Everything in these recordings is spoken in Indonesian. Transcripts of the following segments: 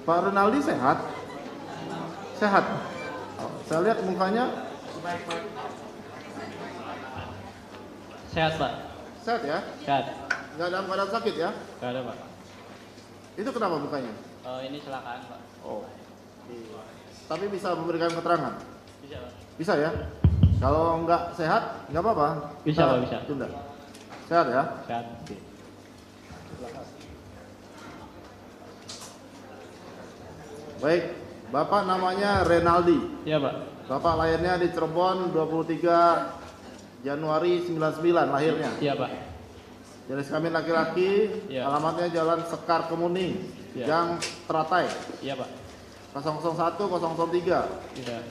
Pak Rinaldi sehat? Sehat. Oh, saya lihat mukanya Sehat, Pak. sehat ya? Sehat. Nggak dalam keadaan sakit ya? Gak ada, Pak. Itu kenapa mukanya? Ini kecelakaan, Pak. Oh. Tapi bisa memberikan keterangan? Bisa, Pak. Bisa ya? Kalau nggak sehat, nggak apa-apa. Bisa, Kita Pak, bisa. Tunda. Sehat ya? Sehat. Baik, Bapak namanya Renaldi. Iya, Pak. Bapak lahirnya di Cirebon 23 Januari 99 lahirnya. Iya, Pak. Jenis kelamin laki-laki, Iya. alamatnya Jalan Sekar Kemuning, Iya. Gang Teratai, Iya, Pak. 001 003, Iya.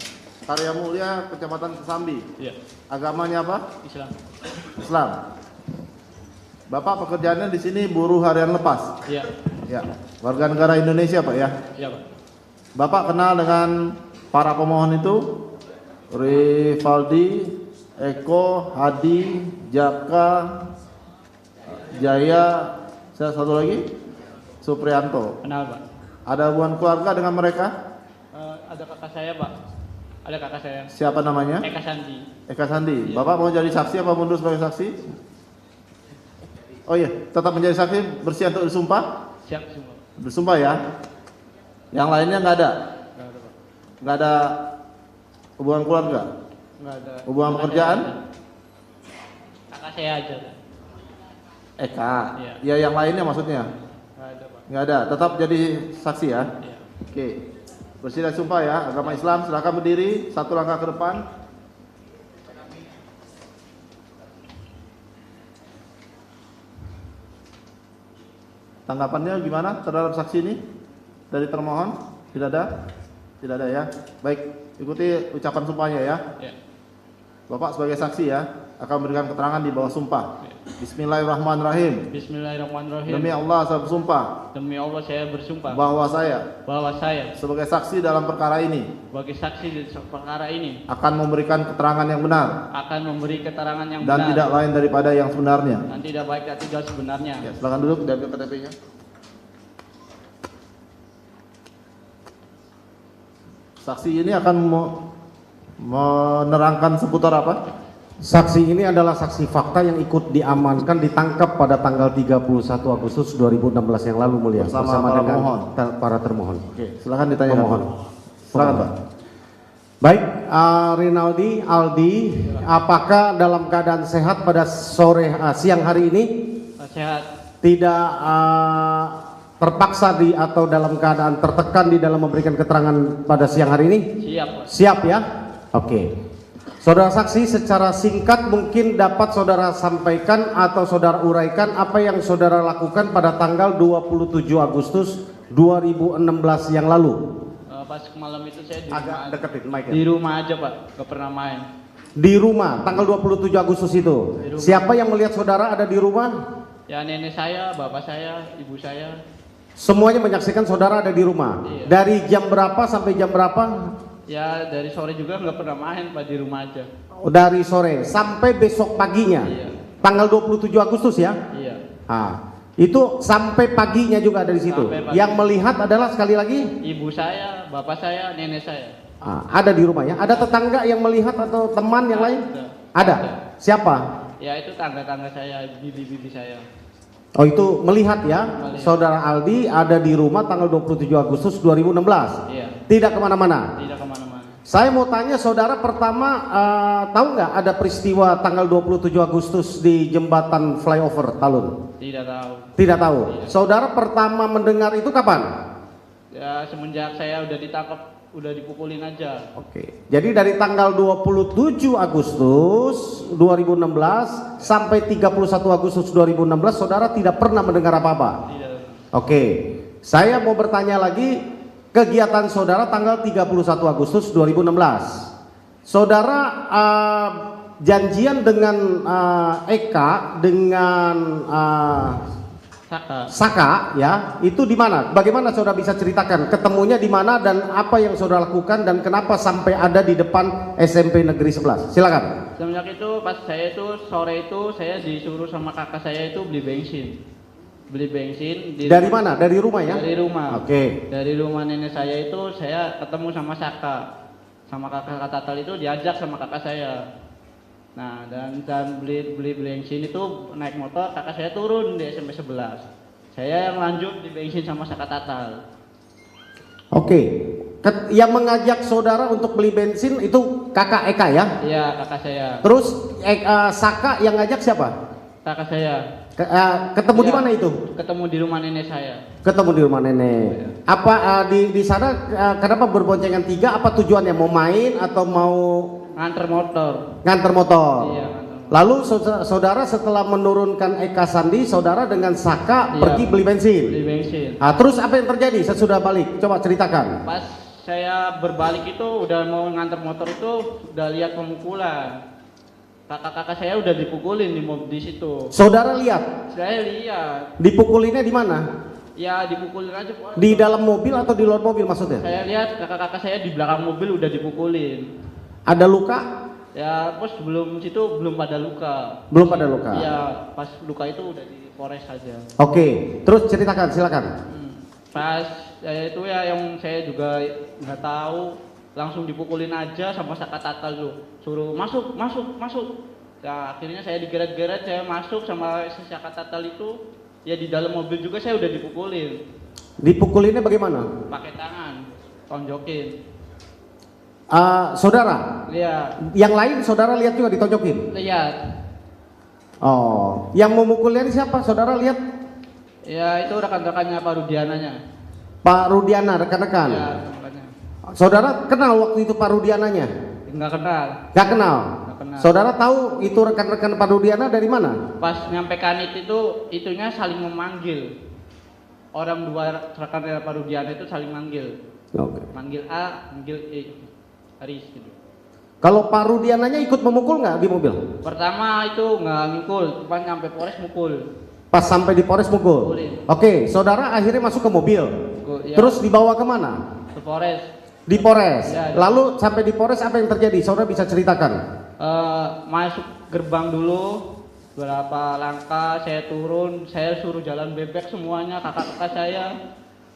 Karya Mulia, Kecamatan Kesambi. Iya. Agamanya apa? Islam. Islam. Bapak pekerjaannya di sini buruh harian lepas. Iya. Ya, warga negara Indonesia Pak ya. Iya, Pak. Bapak kenal dengan para pemohon itu? Rivaldi, Eko, Hadi, Jaka, Jaya, saya satu lagi, Suprianto. Kenal, Pak. Ada hubungan keluarga dengan mereka? Ada kakak saya, Pak. Ada kakak saya. Siapa namanya? Eka Sandi. Eka Sandi. Iya. Bapak mau jadi saksi apa mundur sebagai saksi? Oh iya, tetap menjadi saksi, bersiap untuk disumpah? Siap semua. Bersumpah ya. Yang lainnya nggak ada? Gak ada, Pak. Nggak ada hubungan keluarga? Nggak ada. Hubungan Kakak pekerjaan? saya aja. Kakak saya aja. Eka. Iya. Ya yang lainnya maksudnya? Nggak ada, Pak. Nggak ada. Tetap jadi saksi ya. Iya. Oke. Bersiap sumpah ya. Agama Islam. Silakan berdiri. Satu langkah ke depan. Tanggapannya gimana terhadap saksi ini dari termohon? Tidak ada? Tidak ada ya. Baik, ikuti ucapan sumpahnya ya. Iya. Bapak sebagai saksi ya akan memberikan keterangan di bawah sumpah. Bismillahirrahmanirrahim. Bismillahirrahmanirrahim. Demi Allah saya bersumpah Demi Allah saya bersumpah bahwa saya bahwa saya sebagai saksi dalam perkara ini sebagai saksi di perkara ini akan memberikan keterangan yang benar akan memberi keterangan yang dan benar tidak lain daripada yang sebenarnya. dan tidak baik dan tidak sebenarnya. Ya, silakan duduk, diambil KTP-nya. Saksi ini akan menerangkan seputar apa? Saksi ini adalah saksi fakta yang ikut diamankan ditangkap pada tanggal 31 Agustus 2016 yang lalu mulia Bersama para dengan pemohon. para termohon. Oke, silakan ditanya. Pemohon. Silakan Pak. Baik, Rinaldi, Aldi, apakah dalam keadaan sehat pada siang hari ini? Sehat. Tidak terpaksa atau dalam keadaan tertekan di dalam memberikan keterangan pada siang hari ini? Siap, Pak. Siap ya? Oke. Saudara saksi, secara singkat mungkin dapat saudara sampaikan atau saudara uraikan apa yang saudara lakukan pada tanggal 27 Agustus 2016 yang lalu. Pas malam itu saya di Agak rumah, deketin mic ya. di rumah aja, Pak. Gak pernah main. Di rumah, tanggal 27 Agustus itu. Di rumah. Siapa yang melihat saudara ada di rumah? Ya nenek saya, bapak saya, ibu saya. Semuanya menyaksikan saudara ada di rumah. Iya. Dari jam berapa sampai jam berapa? Ya dari sore juga nggak pernah main, Pak, di rumah aja. Dari sore sampai besok paginya. Iya. Tanggal 27 Agustus ya? Iya. Itu sampai paginya juga ada di situ. Sampai pagi. Yang melihat adalah sekali lagi Ibu saya, bapak saya, nenek saya. ada di rumah ya. Ada tetangga yang melihat atau teman yang lain? Ada. Ada. Siapa? Ya itu tangga-tangga saya, bibi-bibi saya. Oh itu melihat ya. Melihat. Saudara Aldi ada di rumah tanggal 27 Agustus 2016. Iya. Tidak kemana-mana. Tidak kemana-mana. Saya mau tanya saudara pertama tahu nggak ada peristiwa tanggal 27 Agustus di jembatan flyover Talun? Tidak tahu. Tidak tahu. Tidak. Saudara pertama mendengar itu kapan? Ya semenjak saya udah ditangkap, udah dipukulin aja. Oke. Jadi dari tanggal 27 Agustus 2016 sampai 31 Agustus 2016 saudara tidak pernah mendengar apa-apa. Tidak. Oke. Saya mau bertanya lagi kegiatan saudara tanggal 31 Agustus 2016. Saudara janjian dengan Eka dengan Saka ya, itu di mana? Bagaimana saudara bisa ceritakan ketemunya di mana dan apa yang saudara lakukan dan kenapa sampai ada di depan SMP Negeri 11? Silakan. Semenjak itu pas saya itu sore itu saya disuruh sama kakak saya itu beli bensin. beli bensin Dari mana? Dari rumah ya? dari rumah. Oke. Dari rumah nenek saya itu saya ketemu sama Saka, sama kakak Tatal itu diajak sama kakak saya. Nah dan beli bensin itu naik motor, kakak saya turun di SMP 11. Saya yang lanjut di bensin sama Saka Tatal. Oke. Yang mengajak saudara untuk beli bensin itu kakak Eka ya? Iya kakak saya. Terus Saka yang ngajak siapa? Kakak saya. Ketemu di Iya, mana itu? Ketemu di rumah nenek saya. Ketemu di rumah nenek. Apa di sana kenapa berboncengan 3? Apa tujuannya? Mau main atau mau Nganter motor. nganter motor? Iya, nganter motor. Lalu saudara setelah menurunkan Eka Sandi, saudara dengan Saka Iya, pergi beli bensin. Beli bensin. Terus apa yang terjadi sesudah balik? Coba ceritakan. Pas saya berbalik itu udah mau nganter motor itu udah lihat pemukulan. Kakak-kakak saya udah dipukulin di situ. Saudara lihat Saya lihat. dipukulinnya di mana? Ya dipukulin aja Pak. Di dalam mobil atau di luar mobil maksudnya? Saya lihat kakak-kakak saya di belakang mobil udah dipukulin. Ada luka? Ya pas sebelum situ belum pada luka. Belum pada luka. Iya pas luka itu udah di Polres saja. Oke, terus ceritakan silakan. Pas itu ya yang saya juga nggak tahu, langsung dipukulin aja sama Saka Tatal tuh, suruh masuk. Ya akhirnya saya digeret-geret, saya masuk sama Saka Tatal itu, ya di dalam mobil juga saya udah dipukulin. Dipukulinnya bagaimana? Pakai tangan, tonjokin. Saudara, Lihat, yang lain saudara lihat juga ditonjokin? lihat. Oh, yang memukulnya ini siapa? Saudara lihat? Ya itu rekan-rekannya Pak Rudiananya. Pak Rudiana, rekan-rekan. Ya, rekan-rekannya. Saudara kenal waktu itu Pak Rudiananya? Nggak kenal. Gak kenal. Nggak kenal. Saudara tahu itu rekan-rekan Pak Rudiana dari mana? Pas nyampe Kanit itu, itunya saling memanggil. Orang dua rekan Pak Rudiana itu saling manggil. Oke. Manggil A, manggil E. Haris gitu. Kalau Pak Rudiananya ikut memukul nggak di mobil? Pertama itu nggak ngikul, cuma nyampe Polres mukul. Pas sampai di Polres mukul. Mukulin. Oke, saudara akhirnya masuk ke mobil. Ya, Terus dibawa kemana? ke Polres. Di Polres. Ya, ya. Lalu sampai di Polres apa yang terjadi? Saudara bisa ceritakan? Masuk gerbang dulu, berapa langkah saya turun, saya suruh jalan bebek semuanya kakak-kakak saya.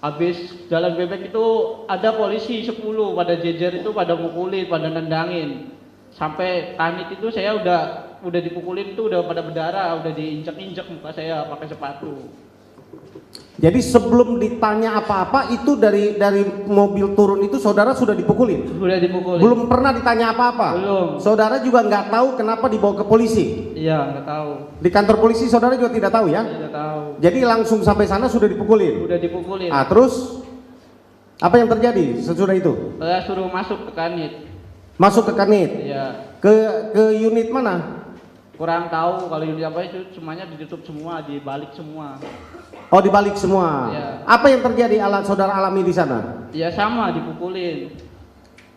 Habis jalan bebek itu ada polisi 10 pada jejer itu pada mukulin, pada nendangin. Sampai Kanit itu saya udah dipukulin itu udah pada berdarah, udah diinjek-injek muka saya pakai sepatu. Jadi sebelum ditanya apa-apa itu dari mobil turun itu saudara sudah dipukulin? Udah dipukulin. Belum pernah ditanya apa-apa? Belum. Saudara juga nggak tahu kenapa dibawa ke polisi? Iya, nggak tahu. Di kantor polisi saudara juga tidak tahu ya? Tidak tahu. Jadi langsung sampai sana sudah dipukulin? Udah dipukulin. Terus apa yang terjadi sesudah itu? Saya suruh masuk ke Kanit. Masuk ke Kanit? Iya. Ke unit mana? Kurang tahu kalau unit apa itu semuanya ditutup semua, dibalik semua. Oh, dibalik semua. Iya. Apa yang terjadi saudara alami di sana? Ya sama dipukulin.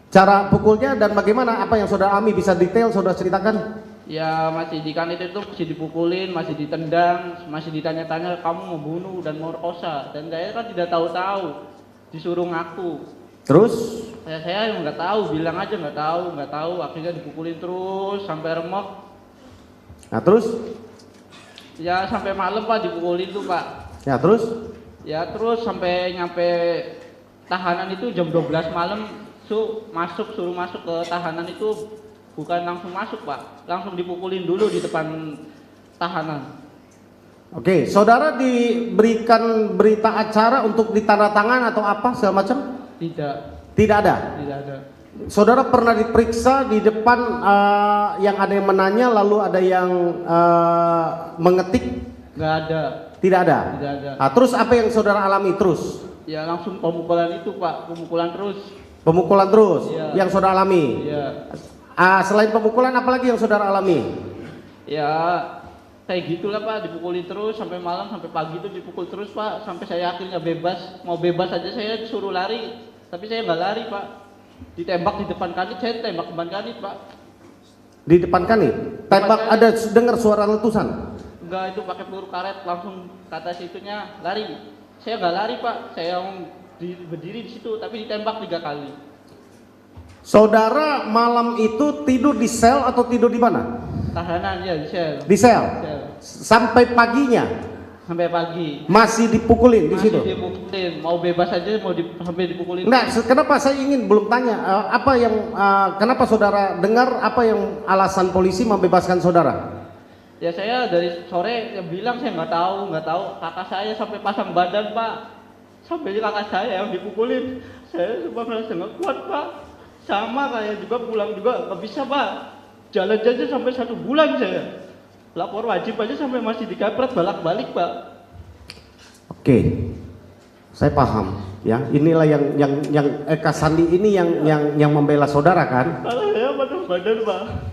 Cara pukulnya dan bagaimana? Apa yang saudara alami bisa detail saudara ceritakan? Ya masih di Kanit itu masih dipukulin, masih ditendang, masih ditanya-tanya kamu mau bunuh dan mau kosa. Dan saya kan tidak tahu-tahu, disuruh ngaku. Terus? Saya nggak tahu, bilang aja nggak tahu. Akhirnya dipukulin terus sampai remuk. Nah terus? Ya sampai malam Pak dipukulin tuh Pak. Ya terus? Ya terus sampai nyampe tahanan itu jam 12 malam suruh masuk ke tahanan itu bukan langsung masuk Pak, langsung dipukulin dulu di depan tahanan. Oke, saudara diberikan berita acara untuk ditandatangan atau apa segala macam? Tidak ada. ada. Saudara pernah diperiksa di depan yang ada yang menanya lalu ada yang mengetik? Nggak ada. Tidak ada. Terus apa yang saudara alami terus? Ya langsung pemukulan itu Pak, pemukulan terus. Pemukulan terus Ya. yang saudara alami. Ya. Selain pemukulan apa lagi yang saudara alami? Ya kayak gitulah Pak, dipukulin terus sampai malam sampai pagi itu dipukul terus Pak, sampai saya akhirnya bebas. Mau bebas aja saya disuruh lari, tapi saya nggak lari Pak. Ditembak di depan Kanit, saya tembak depan Kanit Pak. Di depan Kanit? Tembak Kanit. ada dengar suara letusan? Enggak, itu pakai peluru karet langsung kata situnya lari. Saya nggak lari Pak, saya berdiri di situ tapi ditembak 3 kali. Saudara malam itu tidur di sel atau tidur di mana? Tahanan ya di sel. Di sel. Sel. Sampai paginya. sampai pagi. Masih dipukulin di Masih situ? dipukulin, mau bebas aja sampai dipukulin. Enggak, kenapa saya ingin belum tanya apa yang kenapa saudara dengar apa yang alasan polisi membebaskan saudara? Ya saya dari sore ya bilang saya nggak tahu, kakak saya sampai pasang badan Pak, sampai kakak saya yang dipukulin, saya cuma merasa nggak kuat Pak, sama kayak juga pulang juga nggak bisa Pak, jalan aja sampai 1 bulan saya, lapor wajib aja sampai masih dikapret bolak-balik Pak. Oke, saya paham ya. Inilah yang Eka Sandi ini yang membela saudara kan? Kalau saya pasang badan Pak.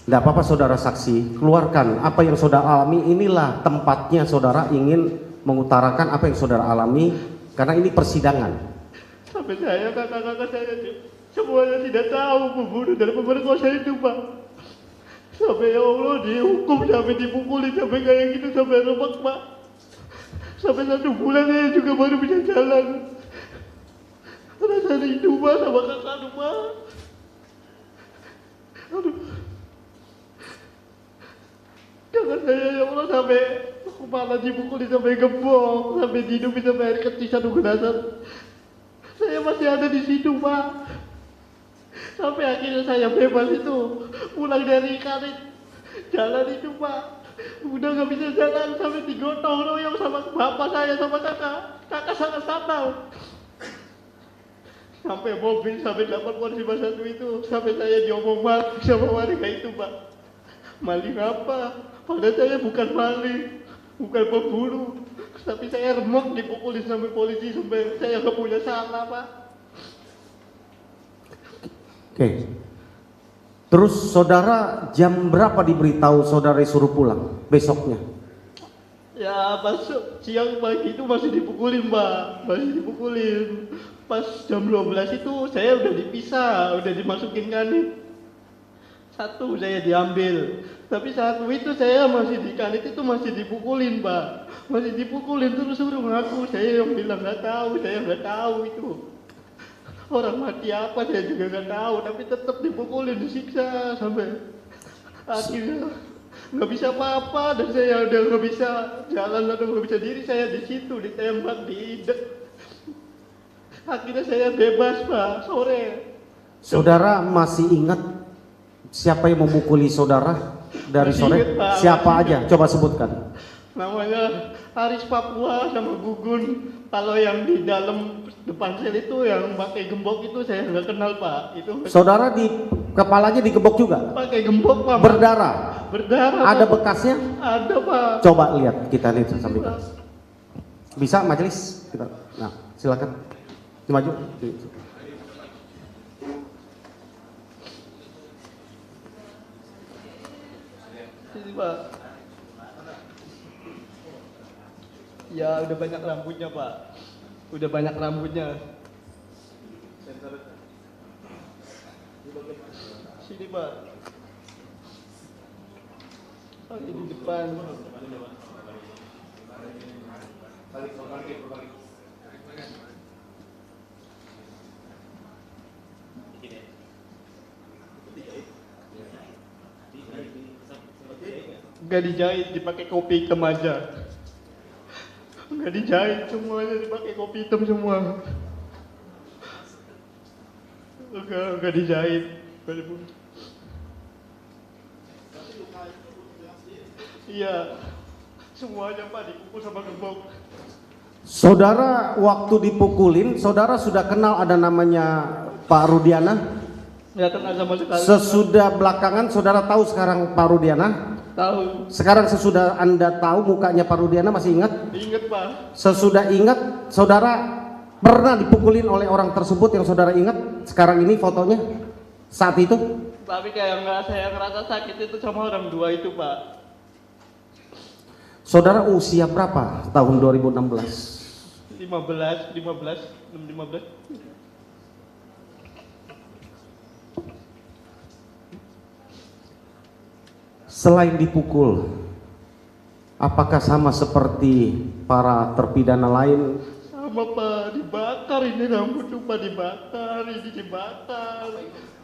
Tidak apa-apa saudara saksi, keluarkan apa yang saudara alami. Inilah tempatnya saudara ingin mengutarakan apa yang saudara alami, karena ini persidangan. Sampai saya, kakak-kakak saya semuanya tidak tahu pembunuh dan pemerkosa itu Pak. Sampai ya Allah dihukum, sampai dipukuli, sampai kayak gitu, sampai remek Pak. Sampai 1 bulan saya juga baru bisa jalan. Rasa rindu Pak sama kakak Pak. Aduh. Kakak saya ya Allah sampai kepala dipukuli sampai gembok, sampai dihidupin sampai air kecil 1 gelas. Saya masih ada di situ Pak. Sampai akhirnya saya bebas itu, pulang dari karet, jalan itu Pak. Udah gak bisa jalan, sampai digotong royong sama bapak saya sama kakak sangat fatal. Sampai mobil, sampai 8 polisi satu itu, sampai saya diomong mati sama warga itu Pak. Maling apa? Padahal saya bukan maling, bukan pembunuh, tapi saya remuk dipukulin sampai polisi sampai saya gak punya salah Pak. Oke. Terus saudara jam berapa diberitahu saudara disuruh pulang besoknya? Ya pas siang pagi itu masih dipukulin Pak, masih dipukulin. Pas jam 12 itu saya udah dipisah, udah dimasukin kanit. 1 saya diambil, tapi 1 itu saya masih di kanit itu masih dipukulin Pak, masih dipukulin terus suruh ngaku. Saya yang bilang nggak tahu, saya nggak tahu itu orang mati apa saya juga nggak tahu, tapi tetap dipukulin, disiksa sampai akhirnya nggak bisa apa-apa dan saya udah nggak bisa jalan, udah nggak bisa diri, saya di situ ditembak di ide. Akhirnya saya bebas Pak sore. Saudara masih ingat siapa yang memukuli saudara dari Masih sore? ingat, Pak. Siapa Masih aja? Coba sebutkan. Namanya Haris Papua sama Gugun. Kalau yang di dalam depan sel itu yang pakai gembok itu saya nggak kenal Pak. Itu Saudara di kepalanya digebok juga? pakai gembok Pak. Berdarah? Berdarah. Ada Pak. bekasnya? Ada Pak. Coba lihat, kita lihat sampaikan. Bisa majelis? Kita. Nah, silakan. Maju. Sini Pak. Ya udah banyak rambutnya Pak. Udah banyak rambutnya. Sini Pak. Oh, di depan. Enggak dijahit, dipakai kopi hitam aja. Enggak dijahit semuanya, dipakai kopi hitam semua. Enggak dijahit. Iya, semuanya Pak dipukul sama gembok. Saudara waktu dipukulin, saudara sudah kenal ada namanya Pak Rudiana? Nggak kenal sama sekali. Sesudah belakangan saudara tahu sekarang Pak Rudiana? Tahu. Sekarang sesudah Anda tahu mukanya Pak Rudiana, masih ingat? Ingat Pak. Sesudah ingat, saudara pernah dipukulin oleh orang tersebut yang saudara ingat? Sekarang ini fotonya saat itu? Tapi kayak saya ngerasa sakit itu sama orang 2 itu Pak. Saudara usia berapa tahun 2016? 15. Selain dipukul, apakah sama seperti para terpidana lain? Sama Pak, dibakar ini rambut tuh Pak, dibakar, ini dibakar.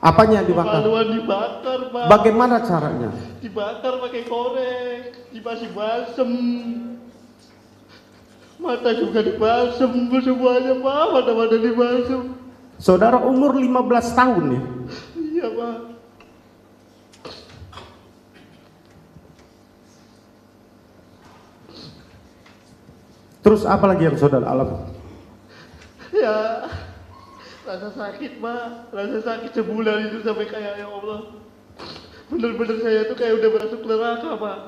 Apanya yang dibakar? Kemaluan dibakar, Pak. Bagaimana caranya? Dibakar pakai korek, dikasih balsem. Mata juga dibalsem semuanya, Pak. Mata-mata dibalsem. Saudara umur 15 tahun ya? Iya, Pak. Terus apa lagi yang saudara alami? Ya, rasa sakit, Pak. Rasa sakit sebulan itu sampai kayak ya Allah. Bener-bener saya tuh kayak udah masuk neraka, Pak.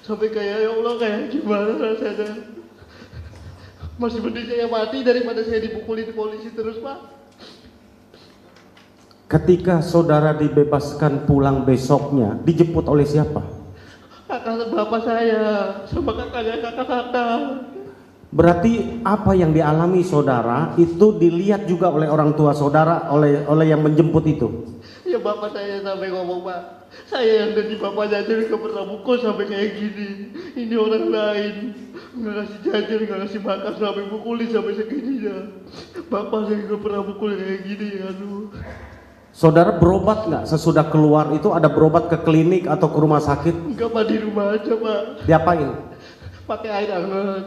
Sampai kayak ya Allah, kayak gimana rasanya. Masih mending saya mati daripada saya dipukulin polisi terus, Pak. Ketika saudara dibebaskan pulang besoknya, dijemput oleh siapa? Kakak bapak saya sama kakaknya kakak-kakak. Berarti apa yang dialami saudara itu dilihat juga oleh orang tua saudara, oleh yang menjemput itu. Ya bapak saya sampai ngomong, Pak, saya yang dari bapaknya aja nggak pernah mukul sampai kayak gini. Ini orang lain nggak ngasih jajan, nggak ngasih makan sampai mukulin sampai segininya. Bapak saya nggak pernah mukul kayak gini, aduh. Saudara berobat nggak sesudah keluar itu? Ada berobat ke klinik atau ke rumah sakit? Enggak, Pak, di rumah aja, Pak. Diapain? Pakai air hangat.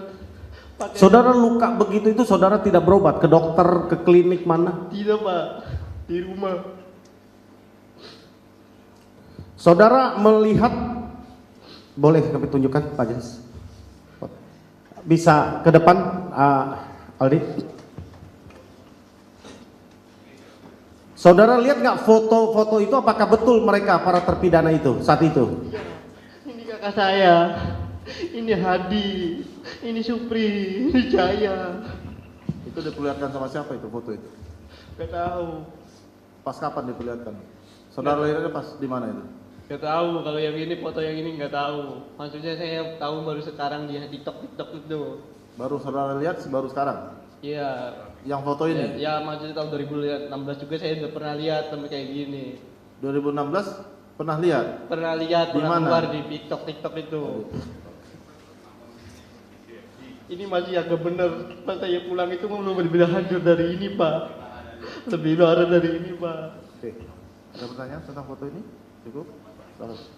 Saudara luka begitu itu saudara tidak berobat ke dokter, ke klinik mana? Tidak, Pak, di rumah. Saudara melihat, boleh kami tunjukkan Pak Jas? Bisa ke depan, Aldi? Saudara lihat nggak foto-foto itu, apakah betul mereka para terpidana itu saat itu? Iya, ini kakak saya, ini Hadi, ini Supri, ini Jaya. Itu diperlihatkan sama siapa itu foto itu? Gak tahu. Pas kapan diperlihatkan? Saudara lihatnya pas di mana itu? Gak tahu, kalau yang ini foto yang ini nggak tahu. Maksudnya saya tahu baru sekarang di TikTok itu. Baru saudara lihat baru sekarang? Iya. Yang foto ini? Ya maksudnya tahun 2016 juga saya udah pernah lihat sampai kayak gini. 2016 pernah lihat? Pernah lihat, Di pernah mana? keluar di TikTok itu. Ini masih agak bener. Pas saya pulang itu belum lebih hancur dari ini, Pak. Lebih parah dari ini, Pak. Oke. Ada pertanyaan tentang foto ini? Cukup? Bagus.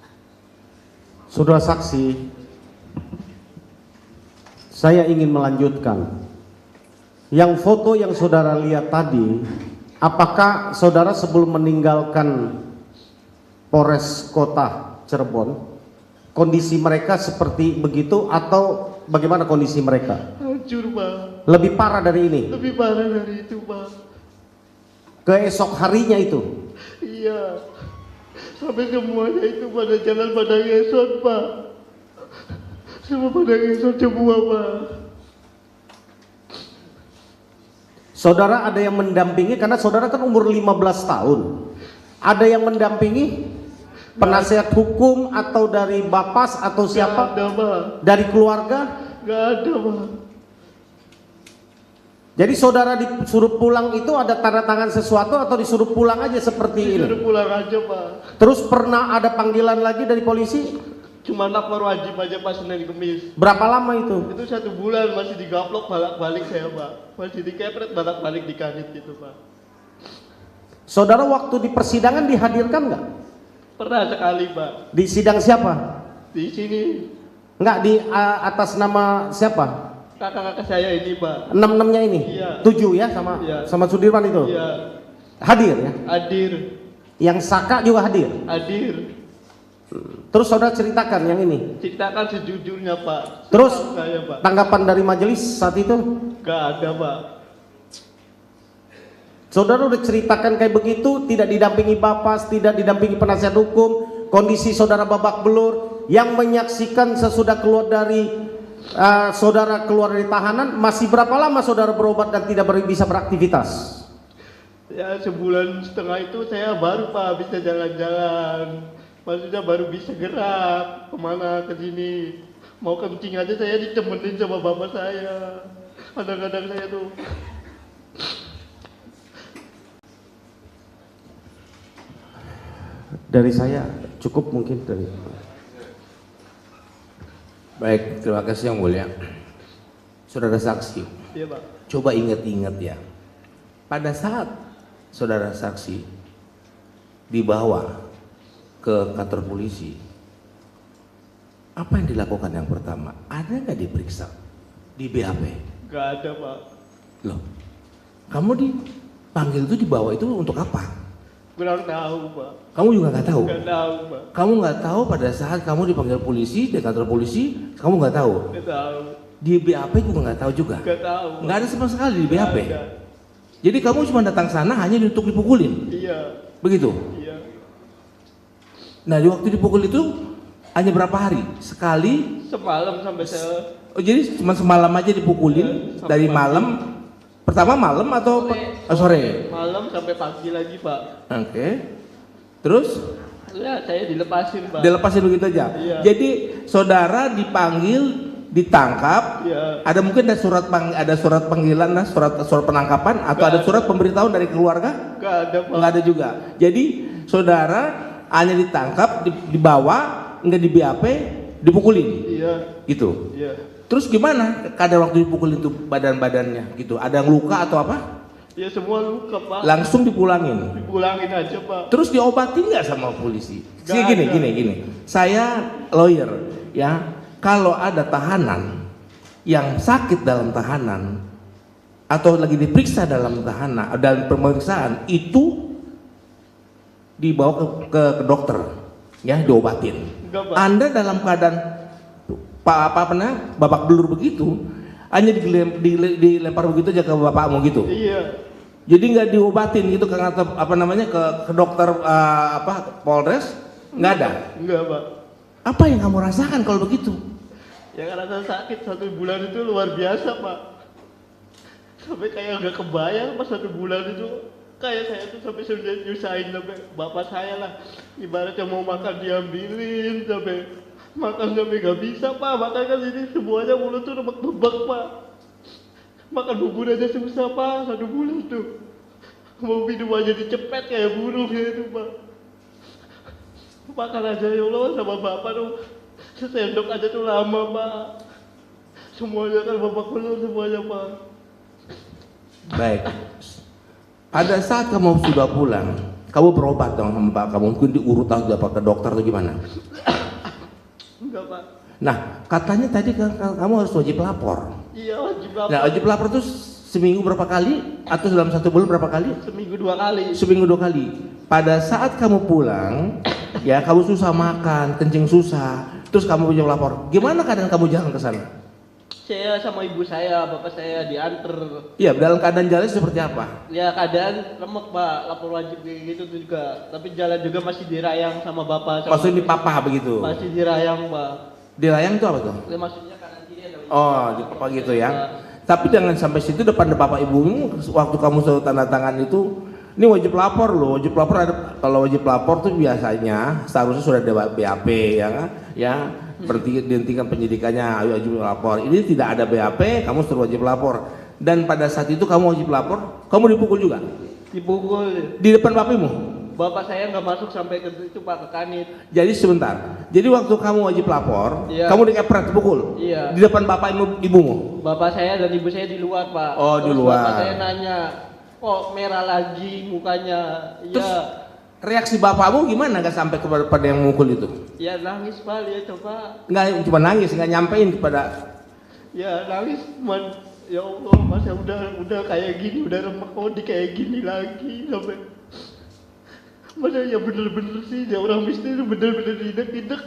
Saudara saksi, saya ingin melanjutkan. Yang foto yang saudara lihat tadi, apakah saudara sebelum meninggalkan Polres Kota Cirebon, kondisi mereka seperti begitu atau bagaimana kondisi mereka? Hancur, Pak. Lebih parah dari ini? Lebih parah dari itu, Pak. Keesok harinya itu? Iya. Sampai semuanya itu pada jalan pada ngesot, Pak. Semua pada ngesot semua, Pak. Saudara ada yang mendampingi, karena saudara kan umur 15 tahun. Ada yang mendampingi? Penasehat hukum atau dari Bapas atau siapa? Gak ada, Pak. Dari keluarga? Gak ada, Pak. Jadi saudara disuruh pulang itu ada tanda tangan sesuatu atau disuruh pulang aja seperti ini? Disuruh pulang aja, Pak. Terus pernah ada panggilan lagi dari polisi? Cuma lapor wajib aja pas Senin Kemis. Berapa lama itu? Itu 1 bulan masih digaplok balik-balik saya, Pak. Masih dikepret balik-balik di kanit gitu, Pak. Saudara waktu di persidangan dihadirkan nggak? Pernah sekali, Pak. Di sidang siapa? Di sini Nggak, di atas nama siapa? kakak-kakak saya ini, Pak. 6-6-nya ini? Iya. 7 ya sama Iya. sama Sudirman itu? Iya. Hadir ya? Hadir. Yang Saka juga hadir? Hadir. Terus saudara ceritakan yang ini? Ceritakan sejujurnya, Pak. Terus Setahu saya, Pak. tanggapan dari majelis saat itu? Gak ada, Pak. Saudara udah ceritakan kayak begitu, tidak didampingi Bapas, tidak didampingi penasihat hukum, kondisi saudara babak belur, yang menyaksikan sesudah keluar dari saudara keluar dari tahanan, masih berapa lama saudara berobat dan tidak bisa beraktivitas? Ya 1,5 bulan itu saya baru, Pak, bisa jalan-jalan. Maksudnya baru bisa gerak kemana ke sini. Mau kencing aja saya ditemenin sama bapak saya. Kadang-kadang saya tuh. Dari saya cukup mungkin dari. Baik, terima kasih yang mulia. Saudara saksi, Iya, Pak. coba ingat-ingat ya. Pada saat saudara saksi dibawa ke kantor polisi, apa yang dilakukan yang pertama? Ada nggak diperiksa di BAP? Nggak ada, Pak. Loh, kamu dipanggil itu dibawa itu untuk apa? Kurang tahu, Pak. Kamu juga nggak tahu? Nggak tahu, Pak. Kamu nggak tahu pada saat kamu dipanggil polisi di kantor polisi, kamu nggak tahu? Nggak tahu. Di BAP juga nggak tahu juga? Nggak tahu. Nggak ada sama sekali di BAP? Nggak ada. Jadi kamu cuma datang sana hanya untuk dipukulin? Iya. Begitu? Iya. Nah, di waktu dipukul itu hanya berapa hari? Sekali? Semalam sampai saya Oh, jadi cuma semalam aja dipukulin Sampai dari pagi. malam. Pertama malam atau sore? malam sampai pagi lagi, Pak. Oke. Terus Ya, saya dilepasin, Pak. dilepasin begitu aja. Iya. Jadi saudara dipanggil, ditangkap. Iya. Ada mungkin ada surat panggilan, surat penangkapan atau Nggak ada ada. surat pemberitahuan dari keluarga? Nggak ada, Pak. Nggak ada juga. Jadi saudara hanya ditangkap, dibawa, nggak di BAP, dipukulin, Iya. gitu. Iya. Terus gimana keadaan waktu dipukulin itu badan-badannya, gitu? Ada yang luka atau apa? Ya semua luka, Pak. Langsung dipulangin. Dipulangin aja, Pak. Terus diobatin nggak sama polisi? Nggak ada. Gini. Saya lawyer, ya. Kalau ada tahanan yang sakit dalam tahanan atau lagi diperiksa dalam tahanan dan pemeriksaan itu dibawa ke dokter, ya, diobatin. Enggak, Pak. Anda dalam keadaan babak belur begitu, hanya dilempar begitu aja ke bapakmu gitu. Iya. Jadi nggak diobatin gitu ke ke dokter Polres, nggak ada. Enggak, Pak. Apa yang kamu rasakan kalau begitu? Yang rasa sakit 1 bulan itu luar biasa, Pak. Sampai kayak nggak kebayang pas 1 bulan itu. Kayak saya tuh sampai sudah nyusahin sampai bapak saya lah. Ibaratnya mau makan diambilin, sampai makan sampai nggak bisa, Pak. Makan kan ini semuanya mulut tuh rebek-bebek, Pak. Makan bubur aja susah, Pak, 1 bulan tuh. Mau minum aja dicepet kayak burung gitu, Pak. Makan aja ya Allah sama bapak tuh. Sesendok aja tuh lama, Pak. Semuanya kan bapak belum semuanya, Pak. Baik. Pada saat kamu sudah pulang, kamu berobat dong sama bapak kamu, mungkin diurut atau apa ke dokter atau gimana? Enggak, Pak. Nah, katanya tadi kamu harus wajib lapor. Iya, wajib lapor. Nah, wajib lapor itu seminggu berapa kali atau dalam 1 bulan berapa kali? Seminggu 2 kali. Seminggu 2 kali. Pada saat kamu pulang, ya kamu susah makan, kencing susah, terus kamu wajib lapor. Gimana keadaan kamu jalan ke sana? Saya sama ibu saya, bapak saya diantar. Iya, dalam keadaan jalan seperti apa? Ya keadaan remek, Pak. Lapor wajib kayak gitu tuh juga. Tapi jalan juga masih dirayang sama bapak. Sama Maksudnya dipapah begitu? masih dirayang, Pak. Dilayang itu apa tuh? Ya, maksudnya kanan kiri ada. Oh, dipapah gitu ya. Tapi jangan sampai situ depan bapak ibumu waktu kamu suruh tanda tangan itu. Ini wajib lapor loh, wajib lapor ada. Kalau wajib lapor tuh biasanya seharusnya sudah ada BAP ya kan? Ya, berarti dihentikan penyidikannya, ayo wajib lapor. Ini tidak ada BAP, kamu suruh wajib lapor. Dan pada saat itu kamu wajib lapor, kamu dipukul juga Dipukul. di depan bapimu. Bapak saya nggak masuk sampai ke itu, Pak, ke kanit. Jadi sebentar. Jadi waktu kamu wajib lapor, Iya. kamu dikepret, dipukul. Iya. Di depan bapak ibumu. Bapak saya dan ibu saya di luar, Pak. Oh, di Terus luar. Bapak saya nanya, kok merah lagi mukanya? Terus Iya. reaksi bapakmu gimana nggak sampai kepada yang memukul itu? Ya nangis, Pak, dia coba. Nggak cuma nangis, nggak nyampein kepada. Ya nangis, cuman ya Allah, masa udah kayak gini, udah remek kok di kayak gini lagi sampai. Masa ya bener-bener sih, ya orang miskin itu bener-bener idek-idek.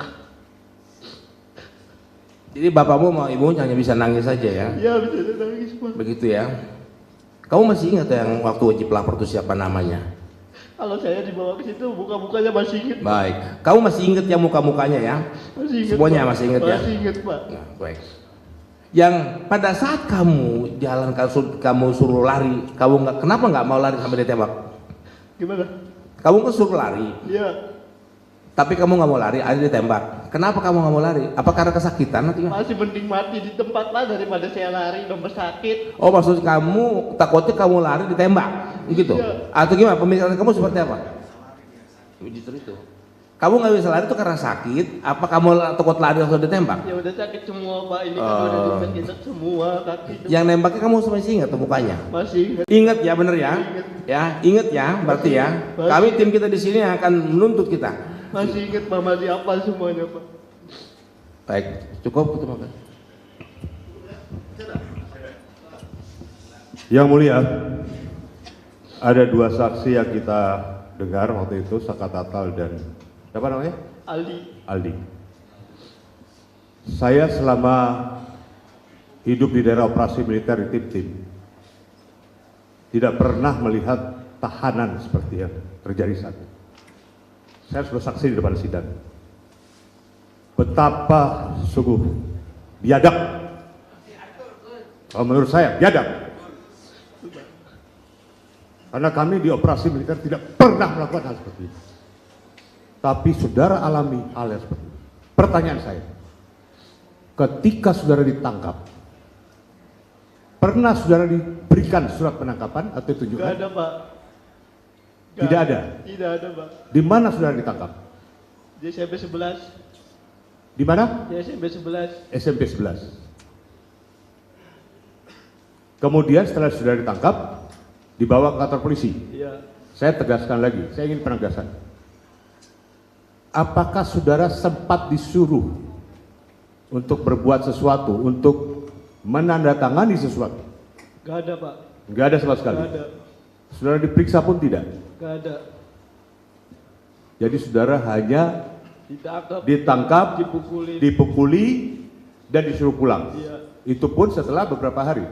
Jadi bapakmu sama ibumu hanya bisa nangis saja ya? Ya bisa nangis, Pak. Begitu ya? Kamu masih ingat yang waktu wajib lapor itu siapa namanya? Kalau saya dibawa ke situ, muka-mukanya masih inget. Baik, kamu masih ingat yang muka-mukanya ya? Masih inget, Semuanya Pak. masih ingat ya? Masih inget, Pak. Nah, baik. Yang pada saat kamu jalan kamu suruh lari, kamu kenapa nggak mau lari sampai ditembak? Gimana? Kamu kan suruh lari, Ya, tapi kamu nggak mau lari, ada ditembak. Kenapa kamu nggak mau lari? Apa karena kesakitan atau gimana? masih mending mati di tempat, Pak, daripada saya lari nambah sakit. Oh, maksud kamu takutnya kamu lari ditembak, gitu? Iya. Atau gimana? Pemikiran kamu seperti apa? Justru itu. Kamu nggak bisa lari itu karena sakit? Apa kamu takut lari atau ditembak? Ya udah sakit semua Pak, ini kan udah disakitan semua kaki itu. Yang nembaknya kamu masih ingat tuh mukanya? Masih ingat. Ingat ya, bener ya? Ya, ingat ya, berarti ya. Kami tim kita di sini akan menuntut kita. Masih ingat Pak, masih hafal semuanya Pak. Baik, cukup terima kasih. Yang mulia, ada dua saksi yang kita dengar waktu itu, Saka Tatal dan siapa namanya? Aldi. Saya selama hidup di daerah operasi militer di tim-tim tidak pernah melihat tahanan seperti yang terjadi saat ini. Saya sudah saksi di depan sidang. Betapa sungguh biadab. Kalau menurut saya biadab. Karena kami di operasi militer tidak pernah melakukan hal seperti itu. Tapi saudara alami hal yang seperti itu. Pertanyaan saya, ketika saudara ditangkap, pernah saudara diberikan surat penangkapan atau tunjukkan? Gak ada Pak. Tidak ada? Tidak ada Pak. Di mana saudara ditangkap? Di SMP 11. Di mana? Di SMP 11. SMP 11. Kemudian setelah saudara ditangkap, dibawa ke kantor polisi. Iya. Saya tegaskan lagi, saya ingin penegasan. Apakah saudara sempat disuruh untuk berbuat sesuatu, untuk menandatangani sesuatu? Gak ada Pak. Enggak ada sama sekali. Gak ada. Saudara diperiksa pun tidak. Gak ada. Jadi saudara hanya ditangkap, dipukuli, dan disuruh pulang. Iya. Itu pun setelah beberapa hari.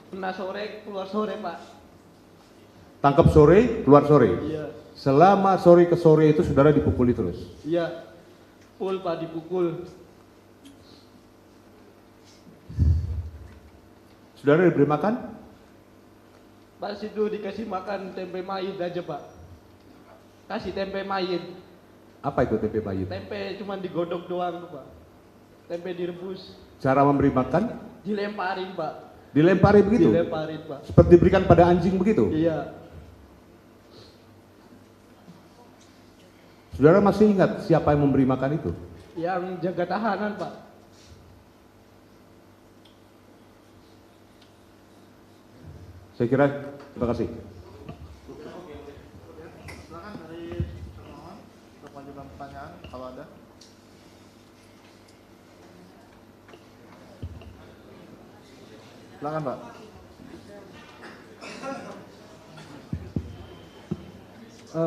Pernah sore, keluar sore Pak. Tangkap sore, keluar sore. Iya. Selama sore ke sore itu saudara dipukuli terus. Iya. Full Pak, dipukul. Saudara diberi makan? Pas itu dikasih makan tempe mayit aja Pak. Kasih tempe mayit. Apa itu tempe mayit? Tempe cuman digodok doang tuh Pak. Tempe direbus. Cara memberi makan? Dilemparin Pak. Dilempari begitu? Dilemparin Pak. Seperti diberikan pada anjing begitu? Iya. Saudara masih ingat siapa yang memberi makan itu? Yang jaga tahanan Pak. Saya kira, terima kasih. Silakan dari termohon untuk mengajukan pertanyaan kalau ada. Silakan Pak.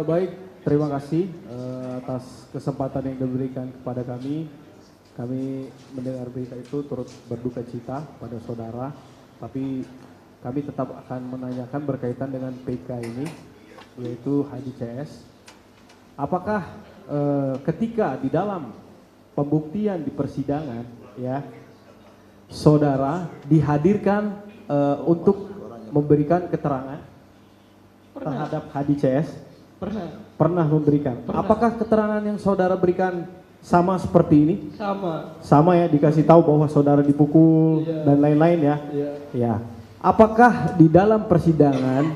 Baik, terima kasih atas kesempatan yang diberikan kepada kami. Kami mendengar berita itu turut berduka cita pada saudara, tapi kami tetap akan menanyakan berkaitan dengan PK ini, yaitu Hadi CS. Apakah ketika di dalam pembuktian di persidangan, ya, saudara dihadirkan untuk memberikan keterangan terhadap Hadi CS? Pernah memberikan. Pernah. Apakah keterangan yang saudara berikan sama seperti ini? Sama ya, dikasih tahu bahwa saudara dipukul dan lain-lain ya. Iya. Ya. Apakah di dalam persidangan,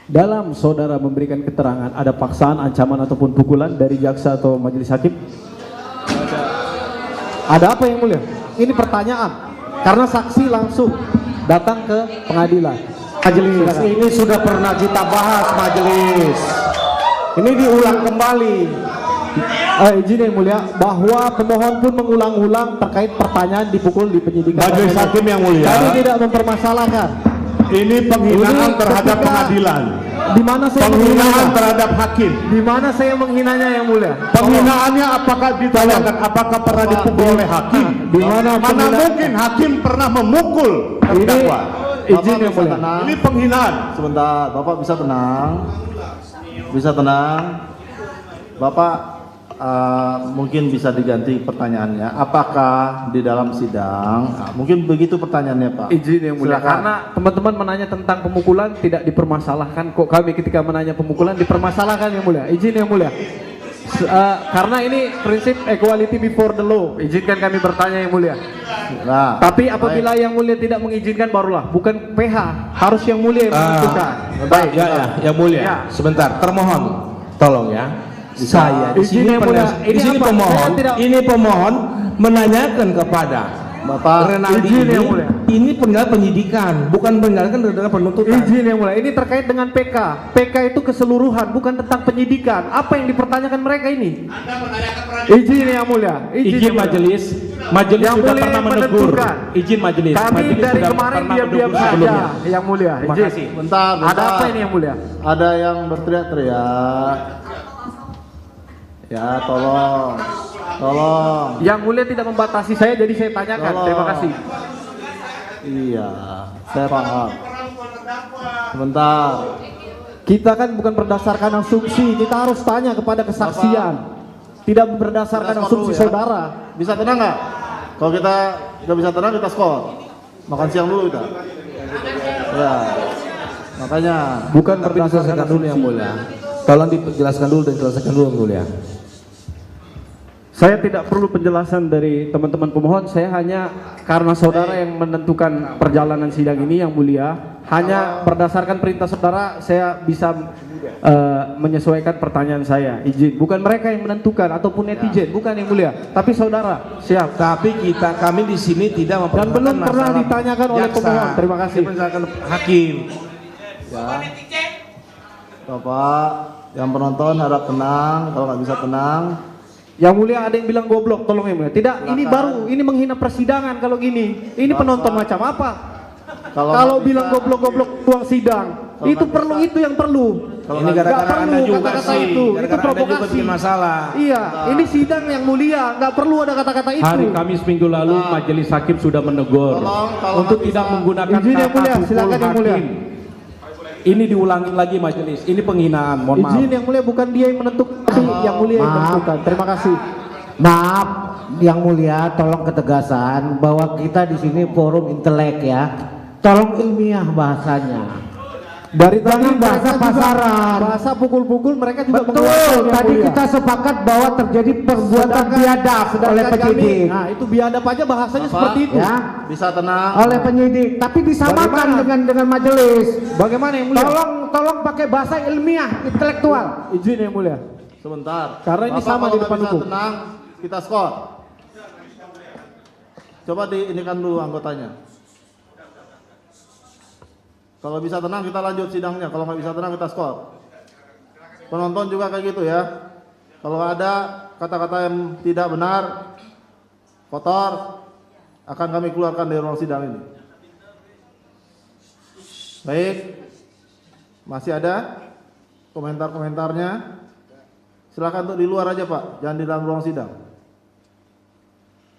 dalam saudara memberikan keterangan, ada paksaan, ancaman ataupun pukulan dari jaksa atau majelis hakim? Ada apa yang mulia? Ini pertanyaan. Karena saksi langsung datang ke pengadilan. Majelis, ini sudah pernah kita bahas majelis. Ini diulang kembali. Izin yang mulia, bahwa pemohon pun mengulang-ulang terkait pertanyaan dipukul di penyidikan. Majelis hakim yang mulia, kami tidak mempermasalahkan. ini penghinaan terhadap pengadilan. Di mana saya Penghinaan menghinanya? terhadap hakim. Di mana saya menghinanya yang mulia? Penghinaannya apakah ditanyakan apakah pernah dipukul oleh hakim? Di mana Mana mungkin hakim pernah memukul terdakwa? Izin yang mulia. Ini penghinaan. Sebentar, Bapak bisa tenang. Bisa tenang. Bapak mungkin bisa diganti pertanyaannya. Apakah di dalam sidang? Mungkin begitu pertanyaannya Pak. Izin yang mulia. Silakan. Karena teman-teman menanya tentang pemukulan tidak dipermasalahkan. Kok kami ketika menanya pemukulan dipermasalahkan yang mulia. Izin yang mulia. Karena ini prinsip equality before the law. Izinkan kami bertanya yang mulia. Nah, Tapi apabila yang mulia tidak mengizinkan barulah, bukan PH, harus yang mulia yang menentukan. Baik, ya, yang mulia. Ya. Sebentar, termohon, tolong ya. Saya di Izin sini yang mulia. di sini Apa? pemohon, Saya tidak- ini pemohon menanyakan kepada Bapak, Renaldi izin yang mulia. ini penilaian penyidikan, bukan menjalankan dengan penuntutan. Izin yang mulia, ini terkait dengan PK. PK itu keseluruhan, bukan tentang penyidikan. Apa yang dipertanyakan mereka ini? Izin yang mulia. Izin yang mulia. majelis, majelis Yang sudah mulia pernah yang menegur. menentukan. Izin majelis. Kami Majelis dari sudah kemarin pernah diam-diam menegur saja, sebelumnya. yang mulia. Terima Izin. kasih. bentar. Ada apa ini yang mulia? Ada yang berteriak-teriak. Ya, tolong. Yang mulia tidak membatasi saya, jadi saya tanyakan. Tolong. Terima kasih. Iya, saya paham. Sebentar. Kita kan bukan berdasarkan asumsi, kita harus tanya kepada kesaksian. Tidak berdasarkan Kita skor asumsi dulu ya. saudara. Bisa tenang nggak? Kalau kita nggak bisa tenang, kita skor. Makan siang dulu kita. Ya, makanya. Bukan Tapi diselesaikan dulu yang mulia. Tolong dijelaskan dulu dan diselesaikan dulu yang mulia. Saya tidak perlu penjelasan dari teman-teman pemohon, saya hanya karena saudara yang menentukan perjalanan sidang ini yang mulia, hanya berdasarkan perintah saudara saya bisa menyesuaikan pertanyaan saya. Izin, bukan mereka yang menentukan ataupun netizen, bukan yang mulia, tapi saudara. Siap. Tapi kami di sini tidak Dan belum mempersoalkan pernah masalah ditanyakan oleh jaksa. pemohon. Terima kasih. Dipersoalkan hakim. Ya. Bapak, yang penonton harap tenang. Kalau nggak bisa tenang, Yang mulia ada yang bilang goblok, tolong yang mulia. Tidak, ini baru, ini menghina persidangan kalau gini. Ini penonton macam apa? Kalau nggak bilang bisa- goblok-goblok ruang sidang, Kalau itu nggak perlu, bisa- itu yang perlu. Kalau Ini nggak gara-gara Nggak Anda perlu juga kata-kata sih. itu Gara-gara Anda juga provokasi. bikin masalah. Iya, ini sidang yang mulia, nggak perlu ada kata-kata itu. Hari Kamis minggu lalu majelis hakim sudah menegur Tolong, kalau untuk nggak tidak bisa- menggunakan Izin yang kata mulia, pukul silakan yang mulia. hakim. Ini diulangin lagi majelis. Ini penghinaan. Mohon maaf. Izin yang mulia, bukan dia yang menentukan, tapi yang mulia yang menentukan. Terima kasih. Maaf, yang mulia, tolong ketegasan bahwa kita di sini forum intelek ya. Tolong ilmiah bahasanya. Dari tadi Jangan bahasa mereka juga- pasaran. bahasa pukul-pukul mereka juga Betul, mengeluarkan yang tadi mulia. kita sepakat bahwa terjadi perbuatan biadab oleh Sedangkan kami, penyidik. nah itu biadab aja bahasanya Bapak, seperti itu. Ya, bisa tenang. oleh penyidik, tapi disamakan Bagaimana? dengan majelis. Bagaimana yang mulia? Tolong pakai bahasa ilmiah, intelektual. Izin yang mulia. Sebentar. Karena ini Bapak sama kalau di nggak depan bisa hukum. tenang, kita skor. Coba diinikan dulu anggotanya. Kalau bisa tenang kita lanjut sidangnya. Kalau nggak bisa tenang kita skor. Penonton juga kayak gitu ya. Kalau ada kata-kata yang tidak benar, kotor, akan kami keluarkan dari ruang sidang ini. Baik. Masih ada komentar-komentarnya? Silakan untuk di luar aja Pak, jangan di dalam ruang sidang.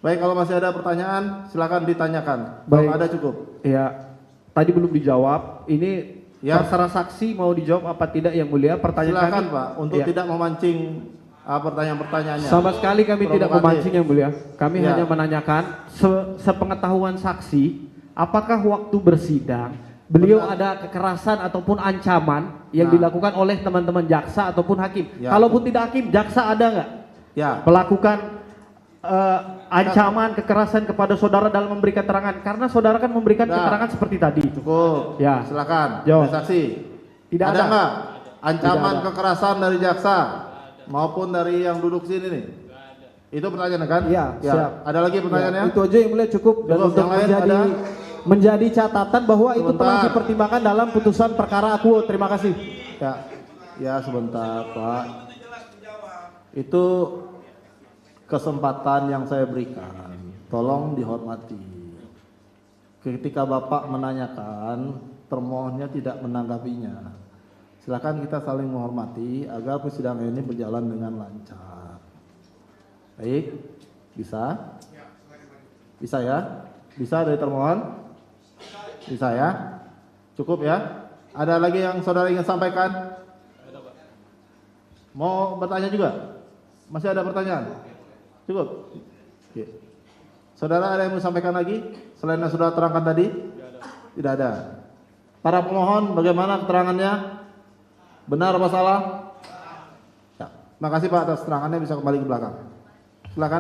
Baik, kalau masih ada pertanyaan, silakan ditanyakan. Kalau Baik. ada cukup. Ya, tadi belum dijawab. Ini Ya. terserah saksi mau dijawab apa tidak yang mulia. Pertanyaan Silakan kami, Pak, untuk Ya. tidak memancing pertanyaan-pertanyaannya. Sama sekali kami tidak Provokatif. memancing yang mulia. Kami Ya. hanya menanyakan sepengetahuan saksi, apakah waktu bersidang beliau ada kekerasan ataupun ancaman yang Nah. dilakukan oleh teman-teman jaksa ataupun hakim. Ya. Kalaupun tidak hakim, jaksa ada nggak Ya, melakukan ancaman kekerasan kepada saudara dalam memberikan keterangan? Karena saudara kan memberikan Nah. keterangan seperti tadi. cukup. Ya. Silakan. Jawab. Ada saksi. Tidak ada ada. nggak ancaman Tidak ada. kekerasan dari jaksa maupun dari yang duduk sini nih? Itu pertanyaan kan? Iya, Ya. siap. Ada lagi pertanyaannya? Ya, itu aja yang mulia cukup dan Cukup, untuk yang lain menjadi ada? menjadi catatan bahwa itu telah Sebentar. dipertimbangkan dalam putusan perkara akuo. Terima kasih. Ya, ya sebentar Pak. Itu kesempatan yang saya berikan. Tolong dihormati. Ketika Bapak menanyakan, termohonnya tidak menanggapinya. Silakan kita saling menghormati agar persidangan ini berjalan dengan lancar. Baik, bisa? Bisa ya? Bisa dari termohon? Bisa ya? Cukup ya? Ada lagi yang saudara ingin sampaikan? Mau bertanya juga? Masih ada pertanyaan? Cukup? Oke. Saudara ada yang mau sampaikan lagi? Selain yang sudah terangkan tadi? Tidak ada. Para pemohon bagaimana keterangannya? Benar apa salah? Ya. Makasih Pak atas keterangannya, bisa kembali ke belakang. Silakan.